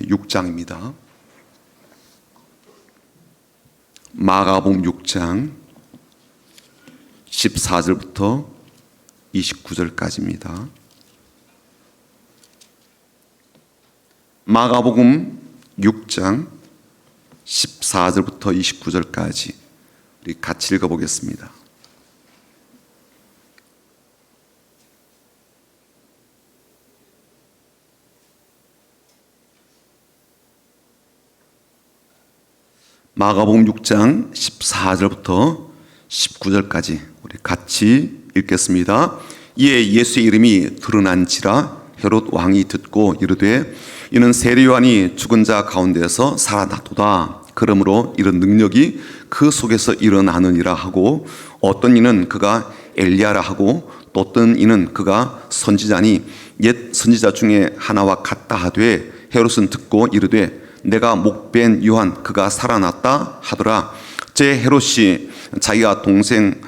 6장입니다. 마가복음 6장 14절부터 29절까지입니다. 마가복음 6장 14절부터 29절까지 우리 같이 읽어보겠습니다. 마가복음 6장 14절부터 19절까지 우리 같이 읽겠습니다. 이에 예수의 이름이 드러난지라 헤롯 왕이 듣고 이르되 이는 세례 요한이 죽은 자 가운데서 살아났도다. 그러므로 이런 능력이 그 속에서 일어나느니라 하고, 어떤 이는 그가 엘리야라 하고 또 어떤 이는 그가 선지자니 옛 선지자 중에 하나와 같다 하되, 헤롯은 듣고 이르되 내가 목벤 요한 그가 살아났다 하더라. 제 헤롯이 자기가 동생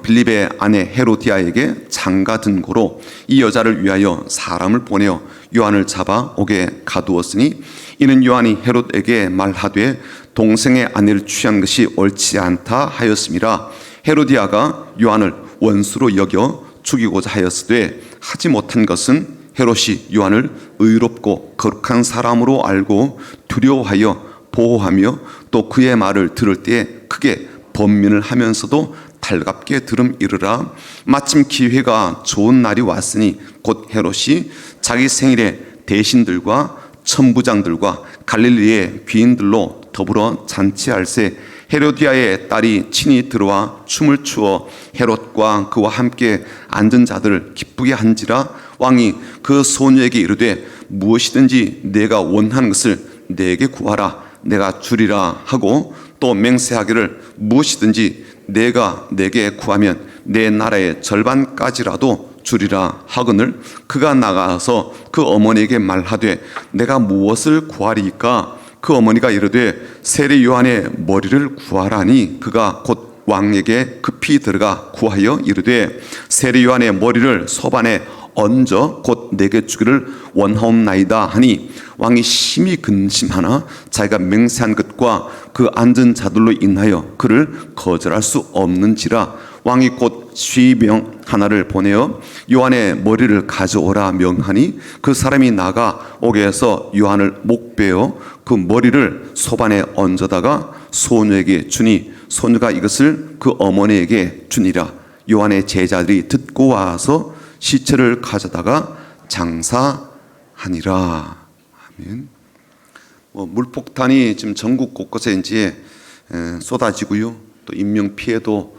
빌립의 아내 헤로디아에게 장가든 고로 이 여자를 위하여 사람을 보내어 요한을 잡아 옥에 가두었으니, 이는 요한이 헤롯에게 말하되 동생의 아내를 취한 것이 옳지 않다 하였음이라. 헤로디아가 요한을 원수로 여겨 죽이고자 하였으되 하지 못한 것은 헤롯이 요한을 의롭고 거룩한 사람으로 알고 두려워하여 보호하며 또 그의 말을 들을 때에 크게 번민을 하면서도 달갑게 들음 이르라. 마침 기회가 좋은 날이 왔으니 곧 헤롯이 자기 생일에 대신들과 천부장들과 갈릴리의 귀인들로 더불어 잔치할세 헤로디아의 딸이 친히 들어와 춤을 추어 헤롯과 그와 함께 앉은 자들을 기쁘게 한지라. 왕이 그 소녀에게 이르되 무엇이든지 내가 원하는 것을 내게 구하라 내가 주리라 하고, 또 맹세하기를 무엇이든지 내가 내게 구하면 내 나라의 절반까지라도 주리라 하거늘, 그가 나가서 그 어머니에게 말하되 내가 무엇을 구하리이까? 그 어머니가 이르되 세례 요한의 머리를 구하라니, 그가 곧 왕에게 급히 들어가 구하여 이르되 세례 요한의 머리를 소반에 얹어 곧 내게 주기를 원하옵나이다 하니, 왕이 심히 근심하나 자기가 맹세한 것과 그 앉은 자들로 인하여 그를 거절할 수 없는지라. 왕이 곧 시명 하나를 보내어 요한의 머리를 가져오라 명하니, 그 사람이 나가 옥에서 요한을 목베어 그 머리를 소반에 얹어다가 소녀에게 주니, 소녀가 이것을 그 어머니에게 주니라. 요한의 제자들이 듣고 와서 시체를 가져다가 장사하니라. 아멘. 물폭탄이 지금 전국 곳곳에 이제 쏟아지고요, 또 인명 피해도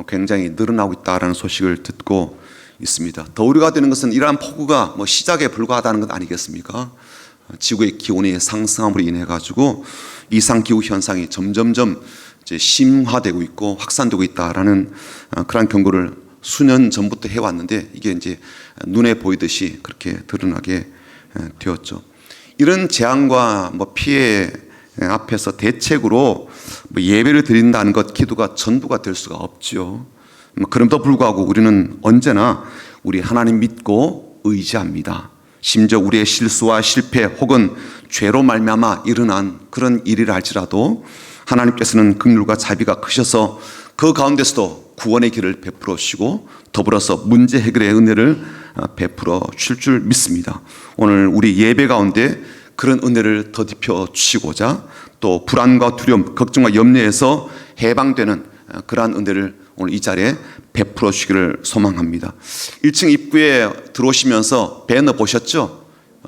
굉장히 늘어나고 있다라는 소식을 듣고 있습니다. 더 우려가 되는 것은 이러한 폭우가 시작에 불과하다는 것 아니겠습니까? 지구의 기온이 상승함으로 인해 가지고 이상 기후 현상이 점점점 이제 심화되고 있고 확산되고 있다라는 그런 경고를 수년 전부터 해왔는데, 이게 이제 눈에 보이듯이 그렇게 드러나게 되었죠. 이런 재앙과 피해 앞에서 대책으로 예배를 드린다는 것, 기도가 전부가 될 수가 없지요. 그럼에도 불구하고 우리는 언제나 우리 하나님 믿고 의지합니다. 심지어 우리의 실수와 실패 혹은 죄로 말미암아 일어난 그런 일이라 할지라도 하나님께서는 긍휼과 자비가 크셔서 그 가운데서도 구원의 길을 베풀어 주시고 더불어서 문제 해결의 은혜를 베풀어 주실 줄 믿습니다. 오늘 우리 예배 가운데 그런 은혜를 더딥혀 주시고자, 또 불안과 두려움, 걱정과 염려에서 해방되는 그러한 은혜를 오늘 이 자리에 베풀어 주시기를 소망합니다. 1층 입구에 들어오시면서 배너 보셨죠?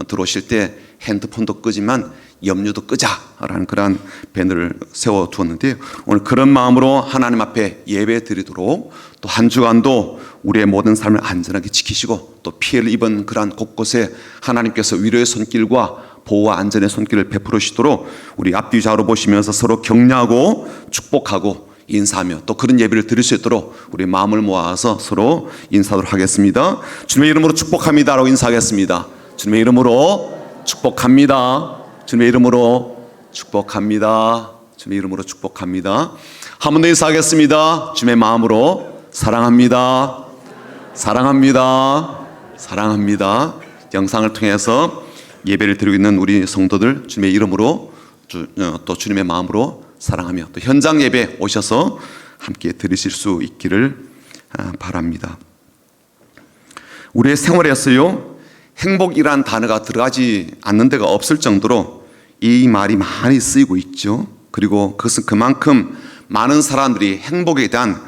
들어오실 때 핸드폰도 끄지만 염려도 끄자라는 그러한 배너를 세워두었는데요, 오늘 그런 마음으로 하나님 앞에 예배 드리도록, 또 한 주간도 우리의 모든 삶을 안전하게 지키시고 또 피해를 입은 그러한 곳곳에 하나님께서 위로의 손길과 보호와 안전의 손길을 베풀어 주시도록 우리 앞뒤 좌우로 보시면서 서로 격려하고 축복하고 인사하며 또 그런 예배를 드릴 수 있도록 우리 마음을 모아서 서로 인사하도록 하겠습니다. 주님의 이름으로 축복합니다라고 인사하겠습니다. 주님의 이름으로 축복합니다. 주님의 이름으로 축복합니다. 주님의 이름으로 축복합니다. 한 번 더 인사하겠습니다. 주님의 마음으로 사랑합니다. 사랑합니다. 사랑합니다. 영상을 통해서 예배를 드리고 있는 우리 성도들 주님의 이름으로 또 주님의 마음으로 사랑하며 또 현장 예배 오셔서 함께 드리실 수 있기를 바랍니다. 우리의 생활에서요, 행복이란 단어가 들어가지 않는 데가 없을 정도로 이 말이 많이 쓰이고 있죠. 그리고 그것은 그만큼 많은 사람들이 행복에 대한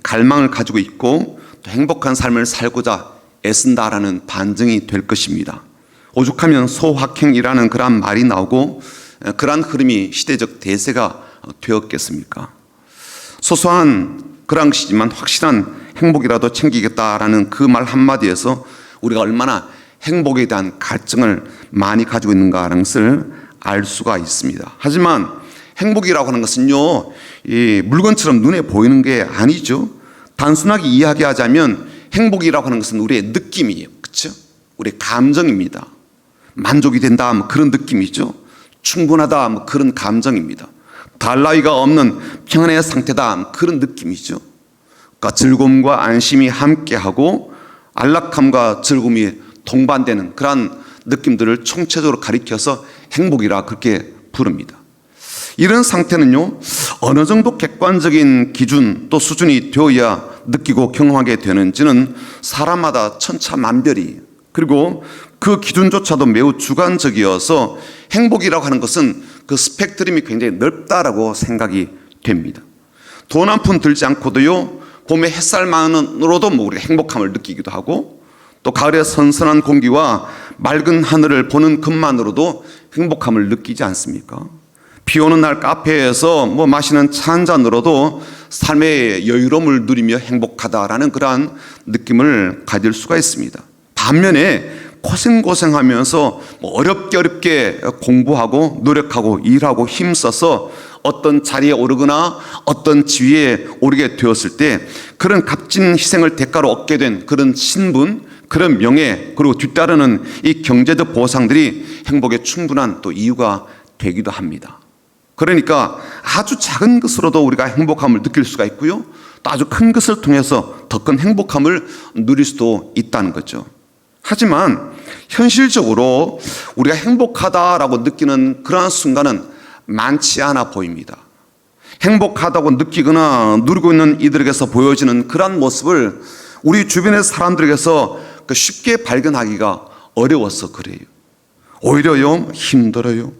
갈망을 가지고 있고 또 행복한 삶을 살고자 애쓴다라는 반증이 될 것입니다. 오죽하면 소확행이라는 그런 말이 나오고 그러한 흐름이 시대적 대세가 되었겠습니까? 소소한 그런 것이지만 확실한 행복이라도 챙기겠다라는 그 말 한마디에서 우리가 얼마나 행복에 대한 갈증을 많이 가지고 있는가라는 것을 알 수가 있습니다. 하지만 행복이라고 하는 것은요, 이 물건처럼 눈에 보이는 게 아니죠. 단순하게 이야기하자면 행복이라고 하는 것은 우리의 느낌이에요. 그렇죠? 우리의 감정입니다. 만족이 된다, 뭐 그런 느낌이죠. 충분하다, 뭐 그런 감정입니다. 달라위가 없는 평안의 상태다, 뭐 그런 느낌이죠. 그러니까 즐거움과 안심이 함께하고 안락함과 즐거움이 동반되는 그러한 느낌들을 총체적으로 가리켜서 행복이라 그렇게 부릅니다. 이런 상태는요, 어느 정도 객관적인 기준 또 수준이 되어야 느끼고 경험하게 되는지는 사람마다 천차만별이에요. 그리고 그 기준조차도 매우 주관적이어서 행복이라고 하는 것은 그 스펙트럼이 굉장히 넓다라고 생각이 됩니다. 돈 한 푼 들지 않고도요, 봄에 햇살만으로도 뭐 우리가 행복함을 느끼기도 하고 또 가을의 선선한 공기와 맑은 하늘을 보는 것만으로도 행복함을 느끼지 않습니까? 비 오는 날 카페에서 뭐 마시는 차 한 잔으로도 삶의 여유로움을 누리며 행복하다라는 그러한 느낌을 가질 수가 있습니다. 반면에 고생하면서 어렵게 공부하고 노력하고 일하고 힘써서 어떤 자리에 오르거나 어떤 지위에 오르게 되었을 때 그런 값진 희생을 대가로 얻게 된 그런 신분, 그런 명예, 그리고 뒤따르는 이 경제적 보상들이 행복의 충분한 또 이유가 되기도 합니다. 그러니까 아주 작은 것으로도 우리가 행복함을 느낄 수가 있고요, 또 아주 큰 것을 통해서 더 큰 행복함을 누릴 수도 있다는 거죠. 하지만 현실적으로 우리가 행복하다라고 느끼는 그러한 순간은 많지 않아 보입니다. 행복하다고 느끼거나 누리고 있는 이들에게서 보여지는 그러한 모습을 우리 주변의 사람들에게서 쉽게 발견하기가 어려워서 그래요. 오히려요, 힘들어요,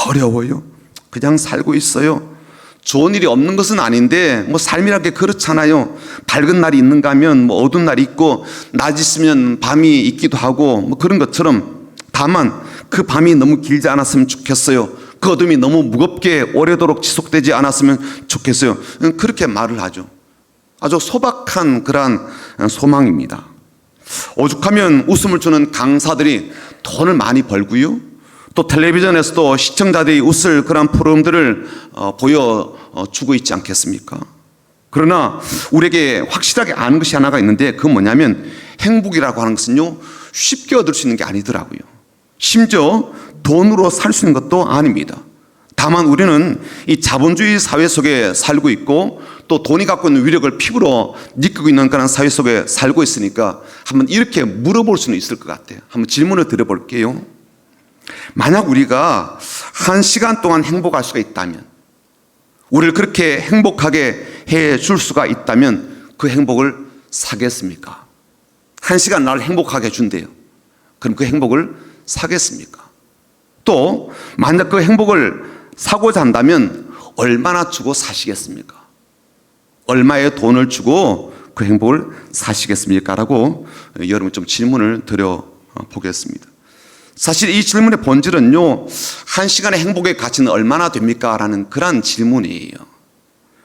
어려워요, 그냥 살고 있어요. 좋은 일이 없는 것은 아닌데 뭐 삶이란 게 그렇잖아요. 밝은 날이 있는가 하면 뭐 어두운 날이 있고 낮이 있으면 밤이 있기도 하고 뭐 그런 것처럼, 다만 그 밤이 너무 길지 않았으면 좋겠어요. 그 어둠이 너무 무겁게 오래도록 지속되지 않았으면 좋겠어요. 그렇게 말을 하죠. 아주 소박한 그러한 소망입니다. 오죽하면 웃음을 주는 강사들이 돈을 많이 벌고요, 또 텔레비전에서도 시청자들이 웃을 그런 프로그램들을 보여주고 있지 않겠습니까? 그러나 우리에게 확실하게 아는 것이 하나가 있는데, 그건 뭐냐면 행복이라고 하는 것은요, 쉽게 얻을 수 있는 게 아니더라고요. 심지어 돈으로 살 수 있는 것도 아닙니다. 다만 우리는 이 자본주의 사회 속에 살고 있고 또 돈이 갖고 있는 위력을 피부로 느끼고 있는 그런 사회 속에 살고 있으니까 한번 이렇게 물어볼 수는 있을 것 같아요. 한번 질문을 드려볼게요. 만약 우리가 1시간 동안 행복할 수가 있다면, 우리를 그렇게 행복하게 해줄 수가 있다면 그 행복을 사겠습니까? 1시간 나를 행복하게 해준대요. 그럼 그 행복을 사겠습니까? 또 만약 그 행복을 사고자 한다면 얼마나 주고 사시겠습니까? 얼마의 돈을 주고 그 행복을 사시겠습니까? 라고 여러분 좀 질문을 드려보겠습니다. 사실 이 질문의 본질은요, 1시간의 행복의 가치는 얼마나 됩니까? 라는 그런 질문이에요.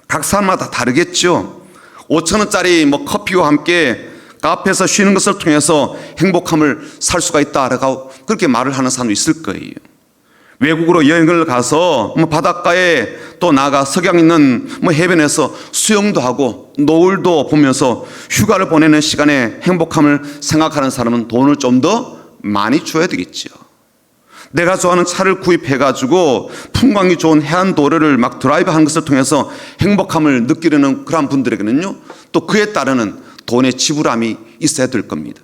각 사람마다 다르겠죠. 5,000원짜리 뭐 커피와 함께 카페에서 쉬는 것을 통해서 행복함을 살 수가 있다라고 그렇게 말을 하는 사람도 있을 거예요. 외국으로 여행을 가서 뭐 바닷가에 또 나가 석양 있는 뭐 해변에서 수영도 하고 노을도 보면서 휴가를 보내는 시간에 행복함을 생각하는 사람은 돈을 좀 더 많이 줘야 되겠죠. 내가 좋아하는 차를 구입해가지고 풍광이 좋은 해안도로를 막 드라이브하는 것을 통해서 행복함을 느끼려는 그런 분들에게는요, 또 그에 따르는 돈의 지불함이 있어야 될 겁니다.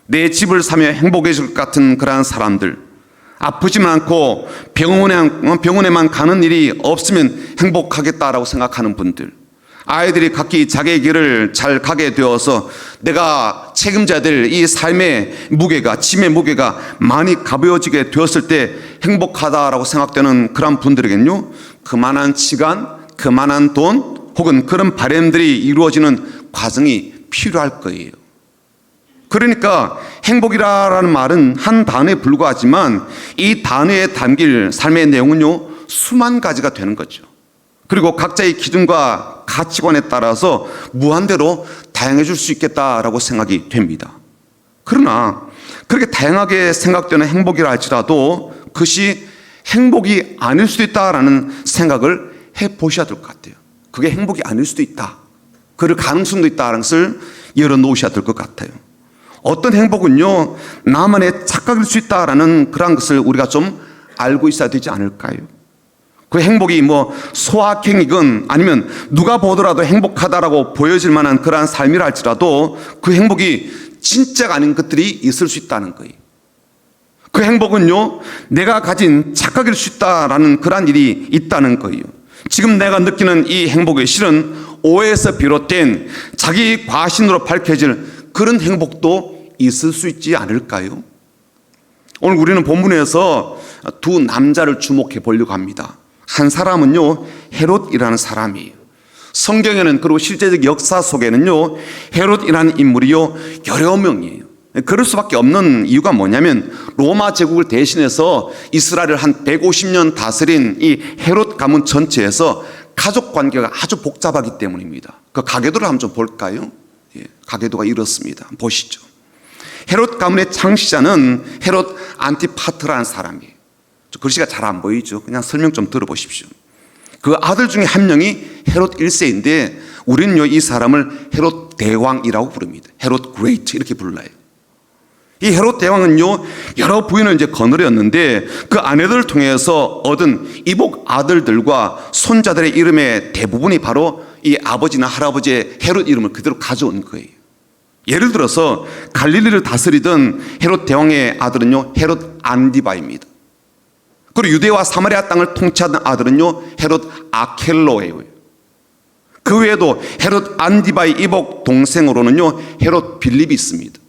내 집을 사며 행복해질 것 같은 그러한 사람들, 아프지만 않고 병원에만 가는 일이 없으면 행복하겠다라고 생각하는 분들, 아이들이 각기 자기의 길을 잘 가게 되어서 내가 책임져야 될 이 삶의 무게가, 짐의 무게가 많이 가벼워지게 되었을 때 행복하다라고 생각되는 그런 분들에겐요, 그만한 시간, 그만한 돈 혹은 그런 바람들이 이루어지는 과정이 필요할 거예요. 그러니까 행복이라는 말은 한 단어에 불과하지만 이 단어에 담길 삶의 내용은요, 수만 가지가 되는 거죠. 그리고 각자의 기준과 가치관에 따라서 무한대로 다양해질 수 있겠다라고 생각이 됩니다. 그러나 그렇게 다양하게 생각되는 행복이라 할지라도 그것이 행복이 아닐 수도 있다라는 생각을 해보셔야 될 것 같아요. 그게 행복이 아닐 수도 있다, 그럴 가능성도 있다는 것을 열어놓으셔야 될 것 같아요. 어떤 행복은요, 나만의 착각일 수 있다라는 그런 것을 우리가 좀 알고 있어야 되지 않을까요? 그 행복이 뭐 소확행이건 아니면 누가 보더라도 행복하다라고 보여질 만한 그러한 삶이라 할지라도 그 행복이 진짜가 아닌 것들이 있을 수 있다는 거예요. 그 행복은요, 내가 가진 착각일 수 있다라는 그러한 일이 있다는 거예요. 지금 내가 느끼는 이 행복의 실은 오해에서 비롯된 자기 과신으로 밝혀질 그런 행복도 있을 수 있지 않을까요? 오늘 우리는 본문에서 두 남자를 주목해 보려고 합니다. 한 사람은요, 헤롯이라는 사람이에요. 성경에는, 그리고 실제적 역사 속에는요, 헤롯이라는 인물이요, 여러 명이에요. 그럴 수밖에 없는 이유가 뭐냐면 로마 제국을 대신해서 이스라엘을 한 150년 다스린 이 헤롯 가문 전체에서 가족 관계가 아주 복잡하기 때문입니다. 그 가계도를 한번 좀 볼까요? 예, 가계도가 이렇습니다. 보시죠. 헤롯 가문의 창시자는 헤롯 안티파트라는 사람이에요. 글씨가 잘 안 보이죠? 그냥 설명 좀 들어보십시오. 그 아들 중에 한 명이 헤롯 1세인데 우리는요, 이 사람을 헤롯 대왕이라고 부릅니다. 헤롯 그레이트 이렇게 불러요. 이 헤롯 대왕은요, 여러 부인을 이제 거느렸는데 그 아내들을 통해서 얻은 이복 아들들과 손자들의 이름의 대부분이 바로 이 아버지나 할아버지의 헤롯 이름을 그대로 가져온 거예요. 예를 들어서 갈릴리를 다스리던 헤롯 대왕의 아들은요, 헤롯 안디바입니다. 그리고 유대와 사마리아 땅을 통치하던 아들은요, 헤롯 아켈로예요. 그 외에도 헤롯 안디바의 이복 동생으로는요, 헤롯 빌립이 있습니다.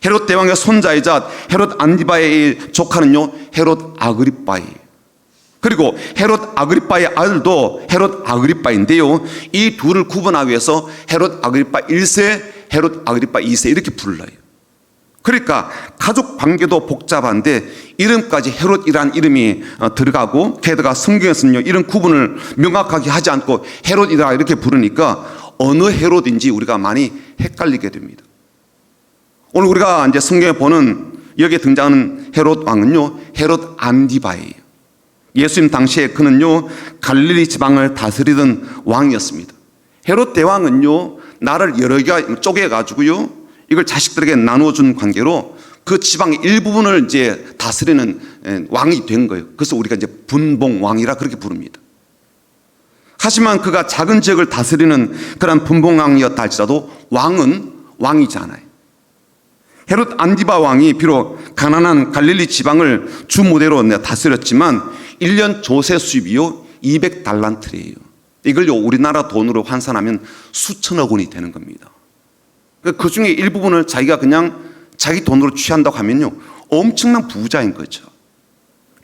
헤롯 대왕의 손자이자 헤롯 안디바의 조카는요, 헤롯 아그리빠예요. 그리고 헤롯 아그리빠의 아들도 헤롯 아그리빠인데요, 이 둘을 구분하기 위해서 헤롯 아그리빠 1세, 헤롯 아그리빠 2세 이렇게 불러요. 그러니까 가족 관계도 복잡한데 이름까지 헤롯이란 이름이 들어가고, 게다가 성경에서는요, 이런 구분을 명확하게 하지 않고 헤롯이라 이렇게 부르니까 어느 헤롯인지 우리가 많이 헷갈리게 됩니다. 오늘 우리가 이제 성경에 보는 여기에 등장하는 헤롯 왕은요, 헤롯 안디바예요. 예수님 당시에 그는요, 갈릴리 지방을 다스리던 왕이었습니다. 헤롯 대왕은요, 나라를 여러 개가 쪼개가지고요, 이걸 자식들에게 나누어준 관계로 그 지방의 일부분을 이제 다스리는 왕이 된 거예요. 그래서 우리가 이제 분봉왕이라 그렇게 부릅니다. 하지만 그가 작은 지역을 다스리는 그런 분봉왕이었다 할지라도 왕은 왕이잖아요. 헤롯 안디바 왕이 비록 가난한 갈릴리 지방을 주무대로 다스렸지만 1년 조세 수입이요, 200달란트래요. 이걸요, 우리나라 돈으로 환산하면 수천억 원이 되는 겁니다. 그 중에 일부분을 자기가 그냥 자기 돈으로 취한다고 하면요, 엄청난 부자인 거죠.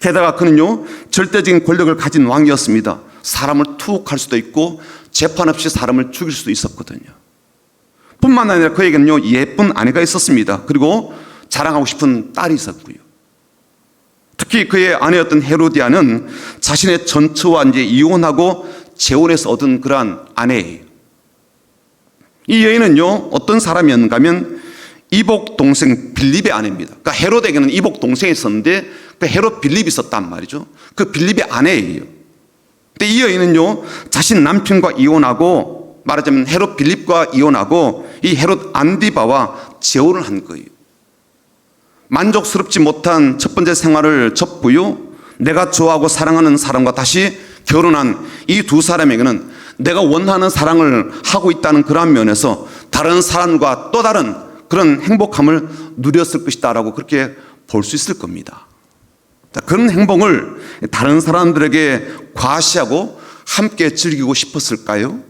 게다가 그는요, 절대적인 권력을 가진 왕이었습니다. 사람을 투옥할 수도 있고 재판 없이 사람을 죽일 수도 있었거든요. 뿐만 아니라 그에게는요, 예쁜 아내가 있었습니다. 그리고 자랑하고 싶은 딸이 있었고요. 특히 그의 아내였던 헤로디아는 자신의 전처와 이제 이혼하고 재혼해서 얻은 그러한 아내예요. 이 여인은요, 어떤 사람이었는가 하면 이복 동생 빌립의 아내입니다. 그러니까 헤롯에게는 이복 동생이 있었는데 그 헤롯 빌립이 있었단 말이죠. 그 빌립의 아내예요. 근데 이 여인은요, 자신 남편과 이혼하고, 말하자면 헤롯 빌립과 이혼하고 이 헤롯 안디바와 재혼을 한 거예요. 만족스럽지 못한 첫 번째 생활을 접고요, 내가 좋아하고 사랑하는 사람과 다시 결혼한 이 두 사람에게는 내가 원하는 사랑을 하고 있다는 그런 면에서 다른 사람과 또 다른 그런 행복함을 누렸을 것이다 라고 그렇게 볼 수 있을 겁니다. 자, 그런 행복을 다른 사람들에게 과시하고 함께 즐기고 싶었을까요?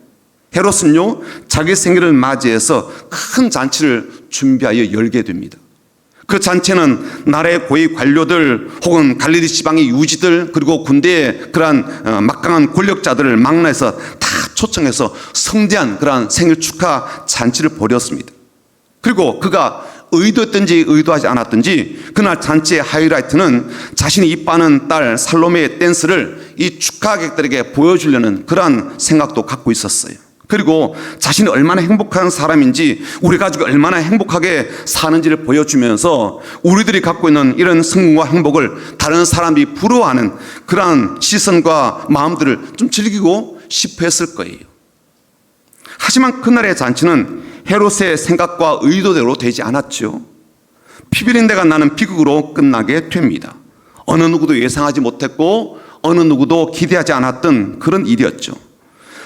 헤롯은요, 자기 생일을 맞이해서 큰 잔치를 준비하여 열게 됩니다. 그 잔치는 나라의 고위 관료들 혹은 갈릴리 지방의 유지들 그리고 군대의 그러한 막강한 권력자들을 망라해서 다 초청해서 성대한 그러한 생일 축하 잔치를 벌였습니다. 그리고 그가 의도했든지 의도하지 않았든지 그날 잔치의 하이라이트는 자신이 이뻐하는 딸 살로메의 댄스를 이 축하객들에게 보여주려는 그러한 생각도 갖고 있었어요. 그리고 자신이 얼마나 행복한 사람인지 우리 가족이 얼마나 행복하게 사는지를 보여주면서 우리들이 갖고 있는 이런 성공과 행복을 다른 사람들이 부러워하는 그러한 시선과 마음들을 좀 즐기고 싶어 했을 거예요. 하지만 그날의 잔치는 헤롯의 생각과 의도대로 되지 않았죠. 피비린내가 나는 비극으로 끝나게 됩니다. 어느 누구도 예상하지 못했고 어느 누구도 기대하지 않았던 그런 일이었죠.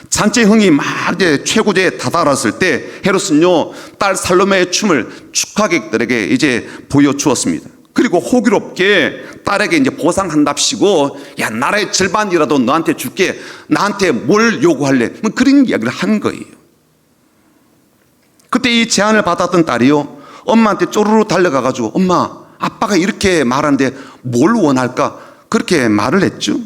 잔치 흥이 막 이제 최고조에 다다랐을 때 헤롯은요, 딸 살로메의 춤을 축하객들에게 이제 보여주었습니다. 그리고 호기롭게 딸에게 이제 보상한답시고, 야, 나라의 절반이라도 너한테 줄게. 나한테 뭘 요구할래? 뭐 그런 이야기를 한 거예요. 그때 이 제안을 받았던 딸이요, 엄마한테 쪼르르 달려가가지고, 엄마, 아빠가 이렇게 말하는데 뭘 원할까? 그렇게 말을 했죠.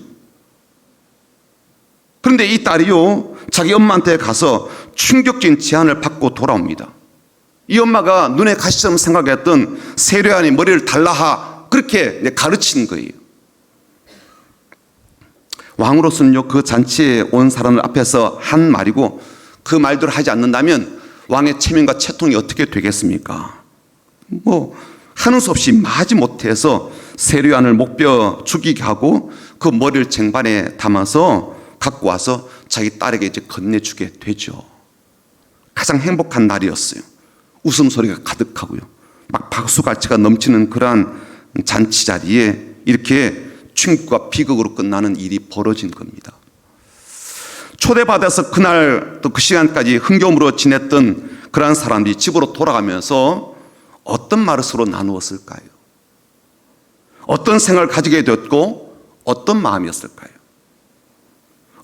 그런데 이 딸이요, 자기 엄마한테 가서 충격적인 제안을 받고 돌아옵니다. 이 엄마가 눈에 가시처럼 생각했던 세례안의 머리를 달라하, 그렇게 가르친 거예요. 왕으로서는요, 그 잔치에 온 사람들 앞에서 한 말이고 그 말대로 하지 않는다면 왕의 체면과 채통이 어떻게 되겠습니까? 하는 수 없이 마지 못해서 세례안을 목벼 죽이게 하고 그 머리를 쟁반에 담아서 갖고 와서 자기 딸에게 이제 건네주게 되죠. 가장 행복한 날이었어요. 웃음소리가 가득하고요, 막 박수갈채가 넘치는 그러한 잔치 자리에 이렇게 충격과 비극으로 끝나는 일이 벌어진 겁니다. 초대받아서 그날 또 그 시간까지 흥겨움으로 지냈던 그러한 사람들이 집으로 돌아가면서 어떤 말을 서로 나누었을까요? 어떤 생각을 가지게 되었고 어떤 마음이었을까요?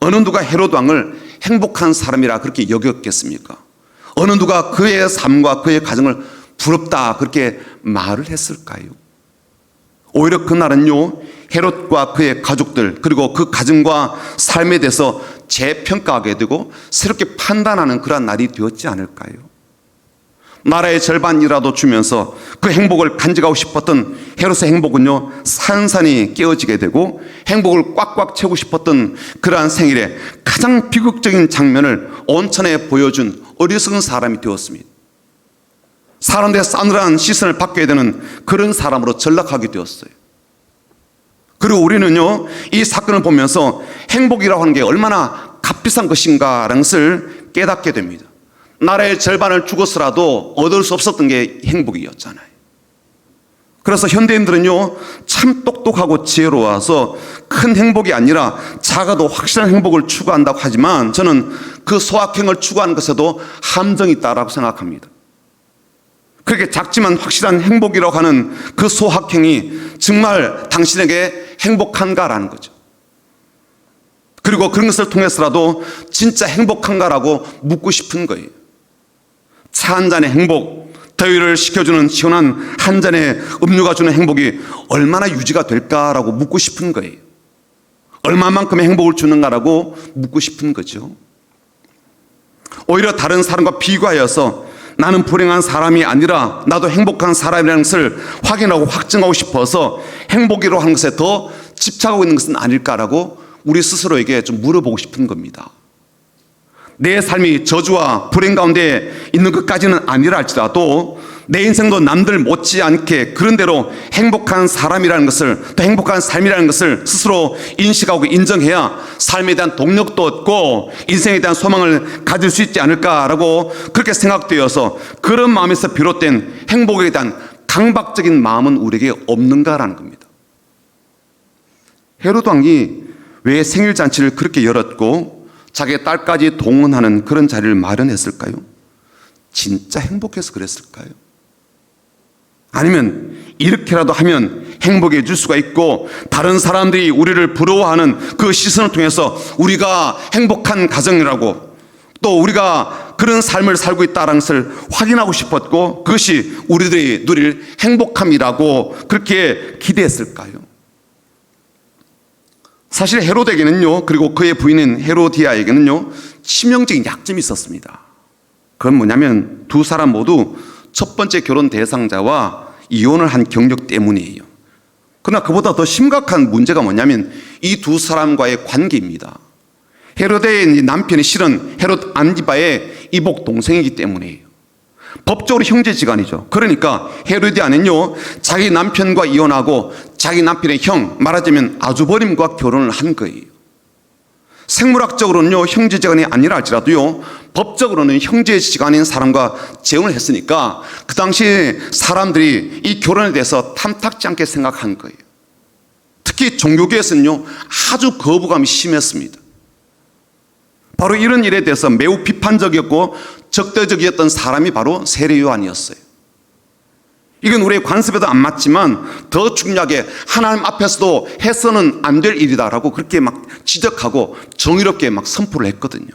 어느 누가 헤롯 왕을 행복한 사람이라 그렇게 여겼겠습니까? 어느 누가 그의 삶과 그의 가정을 부럽다 그렇게 말을 했을까요? 오히려 그날은요, 헤롯과 그의 가족들 그리고 그 가정과 삶에 대해서 재평가하게 되고 새롭게 판단하는 그런 날이 되었지 않을까요? 나라의 절반이라도 주면서 그 행복을 간직하고 싶었던 헤롯의 행복은요, 산산이 깨어지게 되고 행복을 꽉꽉 채우고 싶었던 그러한 생일에 가장 비극적인 장면을 온천에 보여준 어리석은 사람이 되었습니다. 사람들의 싸늘한 시선을 받게 되는 그런 사람으로 전락하게 되었어요. 그리고 우리는요, 이 사건을 보면서 행복이라고 하는 게 얼마나 값비싼 것인가라는 것을 깨닫게 됩니다. 나라의 절반을 주고서라도 얻을 수 없었던 게 행복이었잖아요. 그래서 현대인들은요, 참 똑똑하고 지혜로워서 큰 행복이 아니라 작아도 확실한 행복을 추구한다고 하지만 저는 그 소확행을 추구하는 것에도 함정이 있다라고 생각합니다. 그렇게 작지만 확실한 행복이라고 하는 그 소확행이 정말 당신에게 행복한가라는 거죠. 그리고 그런 것을 통해서라도 진짜 행복한가라고 묻고 싶은 거예요. 차 한 잔의 행복, 더위를 식혀주는 시원한 한 잔의 음료가 주는 행복이 얼마나 유지가 될까라고 묻고 싶은 거예요. 얼마만큼의 행복을 주는가라고 묻고 싶은 거죠. 오히려 다른 사람과 비교하여서 나는 불행한 사람이 아니라 나도 행복한 사람이라는 것을 확인하고 확증하고 싶어서 행복이라고 하는 것에 더 집착하고 있는 것은 아닐까라고 우리 스스로에게 좀 물어보고 싶은 겁니다. 내 삶이 저주와 불행 가운데 있는 것까지는 아니라 할지라도 내 인생도 남들 못지않게 그런대로 행복한 사람이라는 것을, 또 행복한 삶이라는 것을 스스로 인식하고 인정해야 삶에 대한 동력도 얻고 인생에 대한 소망을 가질 수 있지 않을까라고 그렇게 생각되어서 그런 마음에서 비롯된 행복에 대한 강박적인 마음은 우리에게 없는가라는 겁니다. 헤롯 왕이 왜 생일 잔치를 그렇게 열었고 자기의 딸까지 동원하는 그런 자리를 마련했을까요? 진짜 행복해서 그랬을까요? 아니면 이렇게라도 하면 행복해질 수가 있고 다른 사람들이 우리를 부러워하는 그 시선을 통해서 우리가 행복한 가정이라고 또 우리가 그런 삶을 살고 있다는 것을 확인하고 싶었고 그것이 우리들이 누릴 행복함이라고 그렇게 기대했을까요? 사실 헤롯에게는요, 그리고 그의 부인인 헤로디아에게는요, 치명적인 약점이 있었습니다. 그건 뭐냐면 두 사람 모두 첫 번째 결혼 대상자와 이혼을 한 경력 때문이에요. 그러나 그보다 더 심각한 문제가 뭐냐면 이 두 사람과의 관계입니다. 헤로데의 남편이 실은 헤롯 안디바의 이복 동생이기 때문이에요. 법적으로 형제지간이죠. 그러니까 헤로디아는요, 자기 남편과 이혼하고 자기 남편의 형, 말하자면 아주버님과 결혼을 한 거예요. 생물학적으로는요, 형제지간이 아니라 할지라도요, 법적으로는 형제지간인 사람과 재혼을 했으니까 그 당시 사람들이 이 결혼에 대해서 탐탁지 않게 생각한 거예요. 특히 종교계에서는요, 아주 거부감이 심했습니다. 바로 이런 일에 대해서 매우 비판적이었고 적대적이었던 사람이 바로 세례 요한이었어요. 이건 우리의 관습에도 안 맞지만 더 중요하게 하나님 앞에서도 해서는 안 될 일이다라고 그렇게 막 지적하고 정의롭게 막 선포를 했거든요.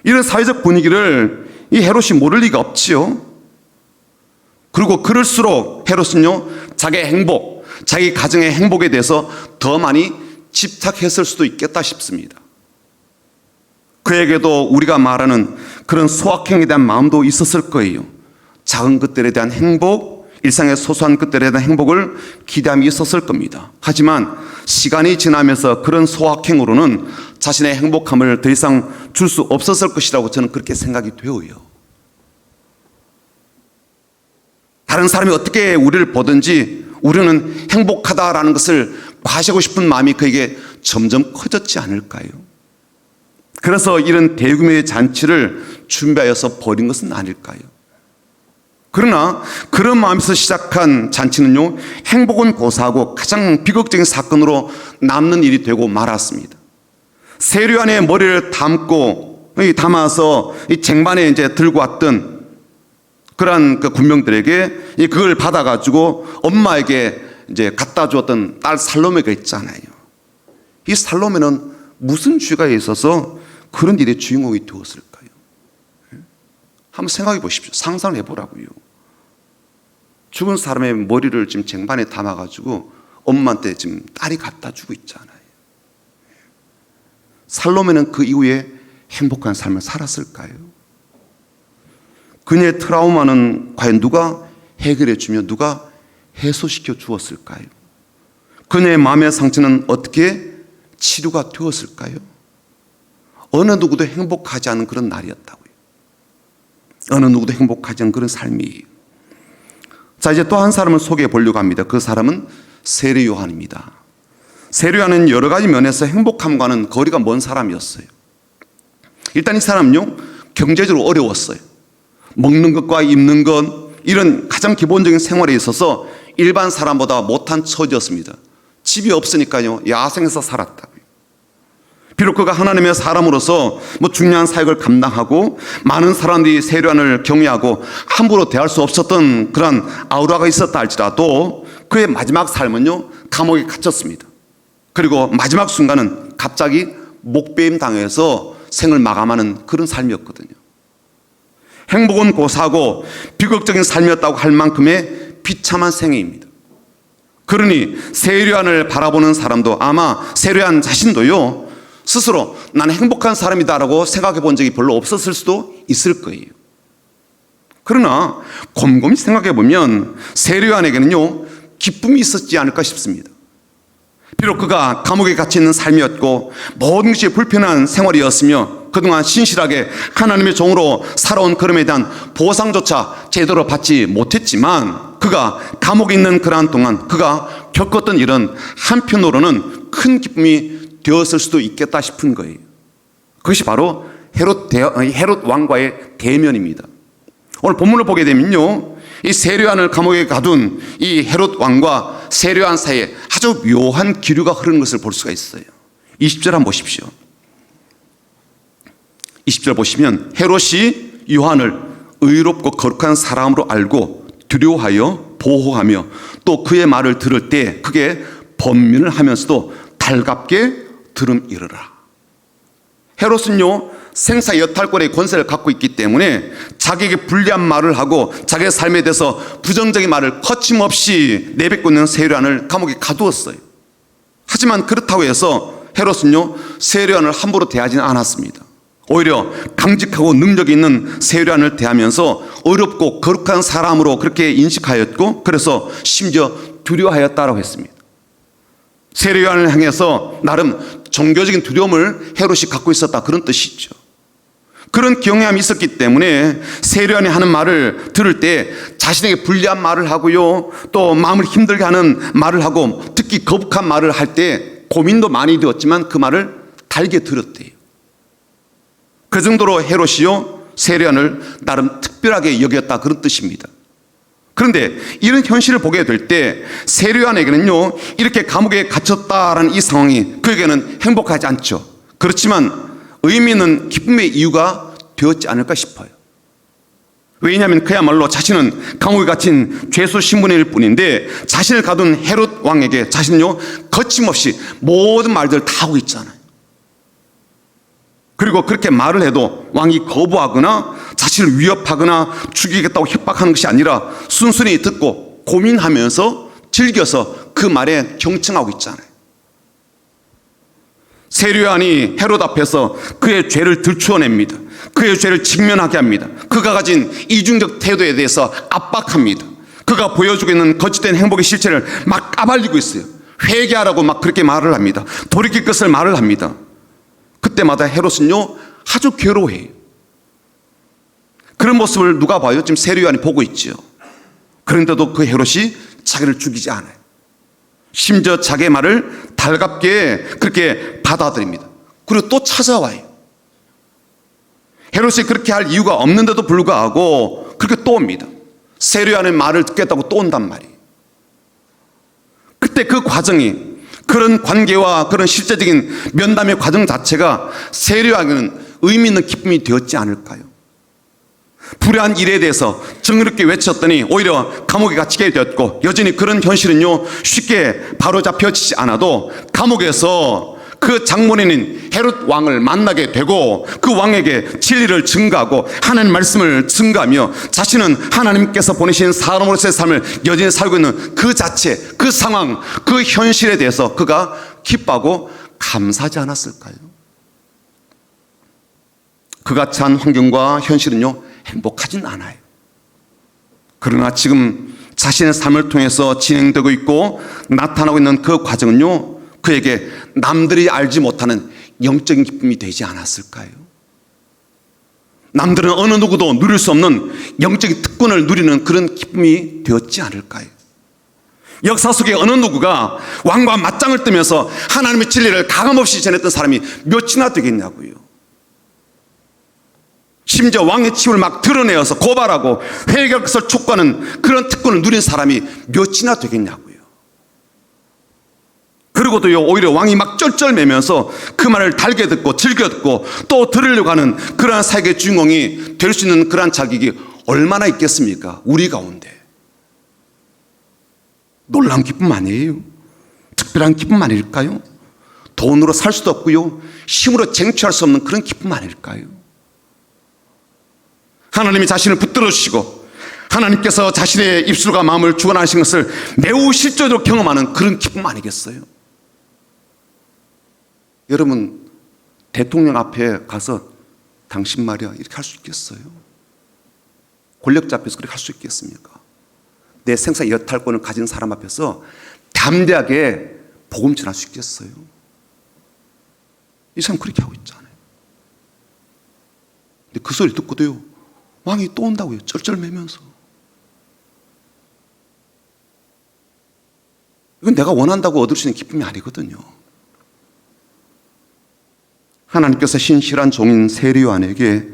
이런 사회적 분위기를 이 헤롯이 모를 리가 없지요. 그리고 그럴수록 헤롯은요, 자기의 행복, 자기 가정의 행복에 대해서 더 많이 집착했을 수도 있겠다 싶습니다. 그에게도 우리가 말하는 그런 소확행에 대한 마음도 있었을 거예요. 작은 것들에 대한 행복, 일상의 소소한 것들에 대한 행복을 기대함이 있었을 겁니다. 하지만 시간이 지나면서 그런 소확행으로는 자신의 행복함을 더 이상 줄 수 없었을 것이라고 저는 그렇게 생각이 되어요. 다른 사람이 어떻게 우리를 보든지 우리는 행복하다라는 것을 과시하고 싶은 마음이 그에게 점점 커졌지 않을까요? 그래서 이런 대규모의 잔치를 준비하여서 벌인 것은 아닐까요? 그러나 그런 마음에서 시작한 잔치는요, 행복은 고사하고 가장 비극적인 사건으로 남는 일이 되고 말았습니다. 세례 요한의 머리를 담아서 이 쟁반에 이제 들고 왔던 그러한 그 군병들에게 그걸 받아가지고 엄마에게 이제 갖다 주었던 딸 살로메가 있잖아요. 이 살로메는 무슨 죄가 있어서 그런 일의 주인공이 되었을까요? 한번 생각해 보십시오. 상상을 해보라고요. 죽은 사람의 머리를 지금 쟁반에 담아가지고 엄마한테 지금 딸이 갖다 주고 있잖아요. 살로메는 그 이후에 행복한 삶을 살았을까요? 그녀의 트라우마는 과연 누가 해결해 주며 누가 해소시켜 주었을까요? 그녀의 마음의 상처는 어떻게 치료가 되었을까요? 어느 누구도 행복하지 않은 그런 날이었다고요. 어느 누구도 행복하지 않은 그런 삶이에요. 자, 이제 또 한 사람을 소개해 보려고 합니다. 그 사람은 세례 요한입니다. 세례 요한은 여러 가지 면에서 행복함과는 거리가 먼 사람이었어요. 일단 이 사람은요, 경제적으로 어려웠어요. 먹는 것과 입는 것, 이런 가장 기본적인 생활에 있어서 일반 사람보다 못한 처지였습니다. 집이 없으니까요, 야생에서 살았다고요. 비록 그가 하나님의 사람으로서 중요한 사역을 감당하고 많은 사람들이 세례 요한을 경외하고 함부로 대할 수 없었던 그런 아우라가 있었다 할지라도 그의 마지막 삶은요, 감옥에 갇혔습니다. 그리고 마지막 순간은 갑자기 목배임 당해서 생을 마감하는 그런 삶이었거든요. 행복은 고사하고 비극적인 삶이었다고 할 만큼의 비참한 생애입니다. 그러니 세례 요한을 바라보는 사람도 아마 세례 요한 자신도요, 스스로 나는 행복한 사람이다라고 생각해 본 적이 별로 없었을 수도 있을 거예요. 그러나 곰곰이 생각해 보면 세례 요한에게는요, 기쁨이 있었지 않을까 싶습니다. 비록 그가 감옥에 갇혀 있는 삶이었고 모든 것이 불편한 생활이었으며 그동안 신실하게 하나님의 종으로 살아온 그럼에 대한 보상조차 제대로 받지 못했지만 그가 감옥에 있는 그러한 동안 그가 겪었던 일은 한편으로는 큰 기쁨이 되었을 수도 있겠다 싶은 거예요. 그것이 바로 헤롯 왕과의 대면입니다. 오늘 본문을 보게 되면요, 이 세례 요한을 감옥에 가둔 이 헤롯 왕과 세례 요한 사이에 아주 묘한 기류가 흐르는 것을 볼 수가 있어요. 20절 한번 보십시오. 20절 보시면 헤롯이 요한을 의롭고 거룩한 사람으로 알고 두려워하여 보호하며 또 그의 말을 들을 때 그게 번민을 하면서도 달갑게 들음 이르라. 헤롯은요, 생사 여탈권의 권세를 갖고 있기 때문에 자기에게 불리한 말을 하고 자기의 삶에 대해서 부정적인 말을 거침없이 내뱉고 있는 세례요한을 감옥에 가두었어요. 하지만 그렇다고 해서 헤롯은요, 세례요한을 함부로 대하지는 않았습니다. 오히려 강직하고 능력이 있는 세례요한을 대하면서 어렵고 거룩한 사람으로 그렇게 인식하였고, 그래서 심지어 두려워하였다라고 했습니다. 세례요한을 향해서 나름 종교적인 두려움을 헤롯이 갖고 있었다, 그런 뜻이죠. 그런 경험이 있었기 때문에 세례요한이 하는 말을 들을 때 자신에게 불리한 말을 하고요, 또 마음을 힘들게 하는 말을 하고 특히 거북한 말을 할 때 고민도 많이 되었지만 그 말을 달게 들었대요. 그 정도로 헤롯이요, 세례요한을 나름 특별하게 여겼다, 그런 뜻입니다. 그런데 이런 현실을 보게 될 때 세례요한에게는요, 이렇게 감옥에 갇혔다라는 이 상황이 그에게는 행복하지 않죠. 그렇지만 의미 있는 기쁨의 이유가 되었지 않을까 싶어요. 왜냐하면 그야말로 자신은 감옥에 갇힌 죄수 신분일 뿐인데 자신을 가둔 헤롯 왕에게 자신은요, 거침없이 모든 말들을 다 하고 있잖아요. 그리고 그렇게 말을 해도 왕이 거부하거나 자신을 위협하거나 죽이겠다고 협박하는 것이 아니라 순순히 듣고 고민하면서 즐겨서 그 말에 경청하고 있잖아요. 세례요한이 헤롯 앞에서 그의 죄를 들추어냅니다. 그의 죄를 직면하게 합니다. 그가 가진 이중적 태도에 대해서 압박합니다. 그가 보여주고 있는 거짓된 행복의 실체를 막 까발리고 있어요. 회개하라고 막 그렇게 말을 합니다. 돌이킬 것을 말을 합니다. 그때마다 헤롯은요, 아주 괴로워해요. 그런 모습을 누가 봐요? 지금 세례요한이 보고 있죠. 그런데도 그 헤롯이 자기를 죽이지 않아요. 심지어 자기의 말을 달갑게 그렇게 받아들입니다. 그리고 또 찾아와요. 헤롯이 그렇게 할 이유가 없는데도 불구하고 그렇게 또 옵니다. 세례요한의 말을 듣겠다고 또 온단 말이에요. 그때 그 과정이, 그런 관계와 그런 실제적인 면담의 과정 자체가 세례요한에게는 의미 있는 기쁨이 되었지 않을까요? 불의한 일에 대해서 정의롭게 외쳤더니 오히려 감옥에 갇히게 되었고, 여전히 그런 현실은요, 쉽게 바로잡혀지지 않아도 감옥에서 그 장본인인 헤롯 왕을 만나게 되고 그 왕에게 진리를 증거하고 하나님 말씀을 증거하며 자신은 하나님께서 보내신 사람으로서의 삶을 여전히 살고 있는 그 자체, 그 상황, 그 현실에 대해서 그가 기뻐하고 감사하지 않았을까요? 그가 처한 환경과 현실은요, 행복하진 않아요. 그러나 지금 자신의 삶을 통해서 진행되고 있고 나타나고 있는 그 과정은요, 그에게 남들이 알지 못하는 영적인 기쁨이 되지 않았을까요? 남들은 어느 누구도 누릴 수 없는 영적인 특권을 누리는 그런 기쁨이 되었지 않을까요? 역사 속에 어느 누구가 왕과 맞짱을 뜨면서 하나님의 진리를 가감없이 전했던 사람이 몇이나 되겠냐고요. 심지어 왕의 치부를 막 드러내어서 고발하고 회개할 것을 촉구하는 그런 특권을 누린 사람이 몇이나 되겠냐고요. 그리고도요, 오히려 왕이 막 쩔쩔매면서 그 말을 달게 듣고 즐겨 듣고 또 들으려고 하는 그러한 사역의 주인공이 될 수 있는 그러한 자격이 얼마나 있겠습니까? 우리 가운데. 놀라운 기쁨 아니에요? 특별한 기쁨 아닐까요? 돈으로 살 수도 없고요, 힘으로 쟁취할 수 없는 그런 기쁨 아닐까요? 하나님이 자신을 붙들어 주시고 하나님께서 자신의 입술과 마음을 주관하신 것을 매우 실제로 경험하는 그런 기쁨 아니겠어요? 여러분, 대통령 앞에 가서 당신 말이야 이렇게 할 수 있겠어요? 권력자 앞에서 그렇게 할 수 있겠습니까? 내 생사 여탈권을 가진 사람 앞에서 담대하게 복음 전할 수 있겠어요? 이 사람 그렇게 하고 있잖아요. 근데 그 소리 듣고도요, 왕이 또 온다고요, 쩔쩔매면서. 이건 내가 원한다고 얻을 수 있는 기쁨이 아니거든요. 하나님께서 신실한 종인 세례요한에게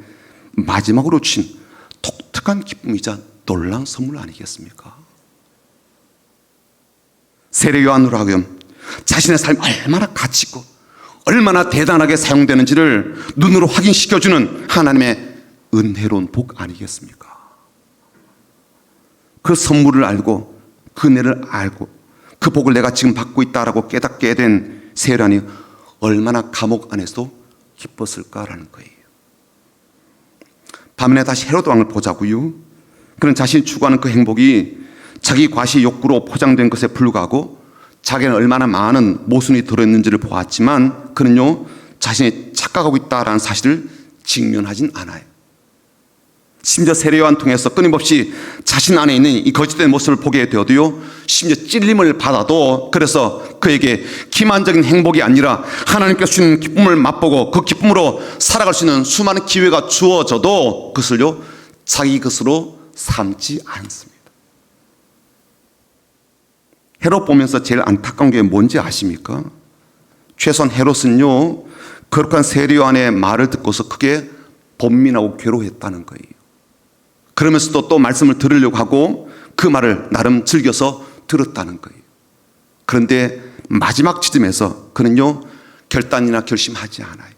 마지막으로 주신 독특한 기쁨이자 놀라운 선물 아니겠습니까? 세례요한으로 하여금 자신의 삶이 얼마나 가치 있고 얼마나 대단하게 사용되는지를 눈으로 확인시켜주는 하나님의 은혜로운 복 아니겠습니까? 그 선물을 알고 그 은혜를 알고 그 복을 내가 지금 받고 있다라고 깨닫게 된 세례요한이 얼마나 감옥 안에서 기뻤을까라는 거예요. 반면에 다시 헤롯 왕을 보자고요. 그는 자신이 추구하는 그 행복이 자기 과시 욕구로 포장된 것에 불과하고 자기는 얼마나 많은 모순이 들어있는지를 보았지만 그는요 자신이 착각하고 있다라는 사실을 직면하진 않아요. 심지어 세례요한 통해서 끊임없이 자신 안에 있는 이 거짓된 모습을 보게 되어도요 심지어 찔림을 받아도 그래서 그에게 기만적인 행복이 아니라 하나님께서 주시는 기쁨을 맛보고 그 기쁨으로 살아갈 수 있는 수많은 기회가 주어져도 그것을요 자기 것으로 삼지 않습니다. 헤롯 보면서 제일 안타까운 게 뭔지 아십니까? 최소한 헤롯은요 거룩한 세례요한의 말을 듣고서 크게 번민하고 괴로워했다는 거예요. 그러면서도 또 말씀을 들으려고 하고 그 말을 나름 즐겨서 들었다는 거예요. 그런데 마지막 지점에서 그는요 결단이나 결심하지 않아요.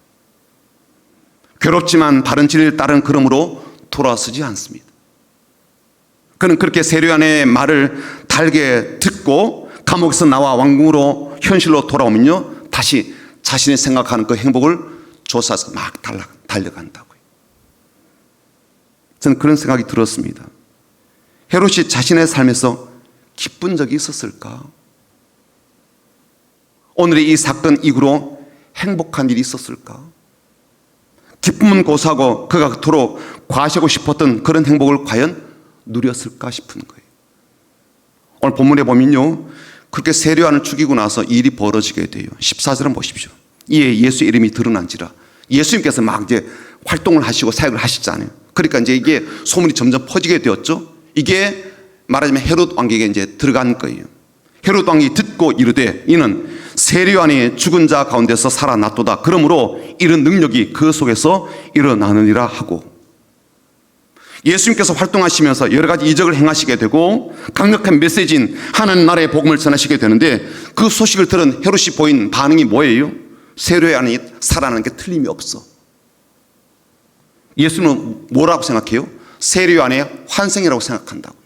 괴롭지만 바른 진리를 따른 걸음으로 돌아서지 않습니다. 그는 그렇게 세례요한의 말을 달게 듣고 감옥에서 나와 왕궁으로 현실로 돌아오면요 다시 자신이 생각하는 그 행복을 조사해서 막 달려간다고요. 저는 그런 생각이 들었습니다. 헤롯이 자신의 삶에서 기쁜 적이 있었을까? 오늘의 이 사건 이후로 행복한 일이 있었을까? 기쁨은 고사하고 그가 그토록 과시하고 싶었던 그런 행복을 과연 누렸을까 싶은 거예요. 오늘 본문에 보면요 그렇게 세례요한을 죽이고 나서 일이 벌어지게 돼요. 14절은 보십시오. 이에 예수의 이름이 드러난지라. 예수님께서 막 이제 활동을 하시고 사역을 하시잖아요. 그러니까 이제 이게 소문이 점점 퍼지게 되었죠. 이게 말하자면 헤롯 왕에게 이제 들어간 거예요. 헤롯 왕이 듣고 이르되 이는 세례요한이 죽은 자 가운데서 살아났도다. 그러므로 이런 능력이 그 속에서 일어나느니라 하고 예수님께서 활동하시면서 여러 가지 이적을 행하시게 되고 강력한 메시지인 하나님 나라의 복음을 전하시게 되는데 그 소식을 들은 헤롯이 보인 반응이 뭐예요? 세례요한이 살아나는 게 틀림이 없어. 예수는 뭐라고 생각해요? 세례요한의 환생이라고 생각한다고.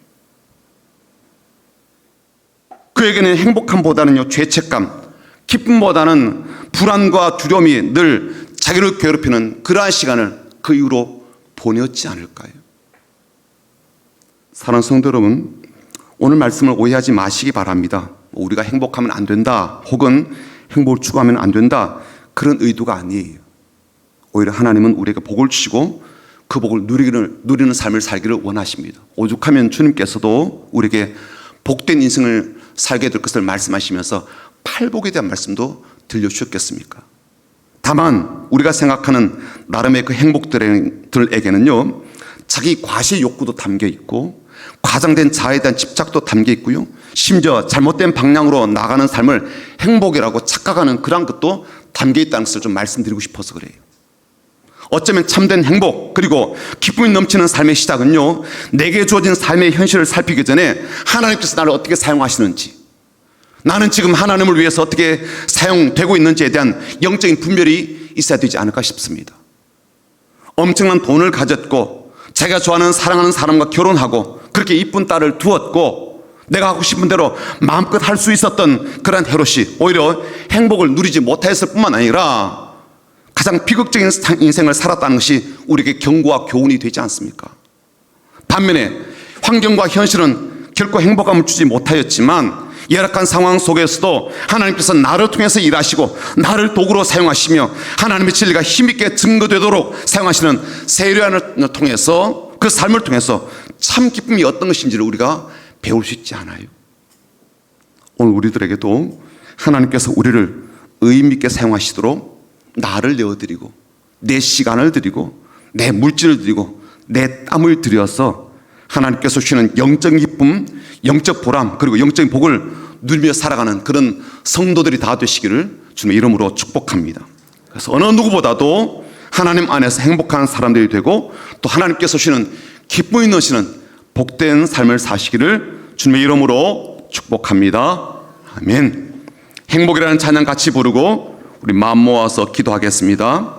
그에게는 행복함보다는요 죄책감, 기쁨보다는 불안과 두려움이 늘 자기를 괴롭히는 그러한 시간을 그 이후로 보냈지 않을까요? 사랑하는 성도 여러분, 오늘 말씀을 오해하지 마시기 바랍니다. 우리가 행복하면 안 된다 혹은 행복을 추구하면 안 된다 그런 의도가 아니에요. 오히려 하나님은 우리에게 복을 주시고 그 복을 누리는 삶을 살기를 원하십니다. 오죽하면 주님께서도 우리에게 복된 인생을 살게 될 것을 말씀하시면서 팔복에 대한 말씀도 들려주셨겠습니까? 다만 우리가 생각하는 나름의 그 행복들에게는요 자기 과시 욕구도 담겨 있고 과장된 자아에 대한 집착도 담겨 있고요 심지어 잘못된 방향으로 나가는 삶을 행복이라고 착각하는 그런 것도 담겨 있다는 것을 좀 말씀드리고 싶어서 그래요. 어쩌면 참된 행복 그리고 기쁨이 넘치는 삶의 시작은요 내게 주어진 삶의 현실을 살피기 전에 하나님께서 나를 어떻게 사용하시는지 나는 지금 하나님을 위해서 어떻게 사용되고 있는지에 대한 영적인 분별이 있어야 되지 않을까 싶습니다. 엄청난 돈을 가졌고 자기가 좋아하는 사랑하는 사람과 결혼하고 그렇게 이쁜 딸을 두었고 내가 하고 싶은 대로 마음껏 할 수 있었던 그런 헤롯이 오히려 행복을 누리지 못했을 뿐만 아니라 가장 비극적인 인생을 살았다는 것이 우리에게 경고와 교훈이 되지 않습니까? 반면에 환경과 현실은 결코 행복감을 주지 못하였지만 열악한 상황 속에서도 하나님께서 나를 통해서 일하시고 나를 도구로 사용하시며 하나님의 진리가 힘있게 증거되도록 사용하시는 세례요한을 통해서 그 삶을 통해서 참 기쁨이 어떤 것인지를 우리가 배울 수 있지 않아요? 오늘 우리들에게도 하나님께서 우리를 의미 있게 사용하시도록 나를 내어드리고 내 시간을 드리고 내 물질을 드리고 내 땀을 들여서 하나님께서 주시는 영적인 기쁨, 영적 보람 그리고 영적인 복을 누리며 살아가는 그런 성도들이 다 되시기를 주님의 이름으로 축복합니다. 그래서 어느 누구보다도 하나님 안에서 행복한 사람들이 되고 또 하나님께서 주시는 기쁨이 넘치는 복된 삶을 사시기를 주님의 이름으로 축복합니다. 아멘. 행복이라는 찬양 같이 부르고 우리 마음 모아서 기도하겠습니다.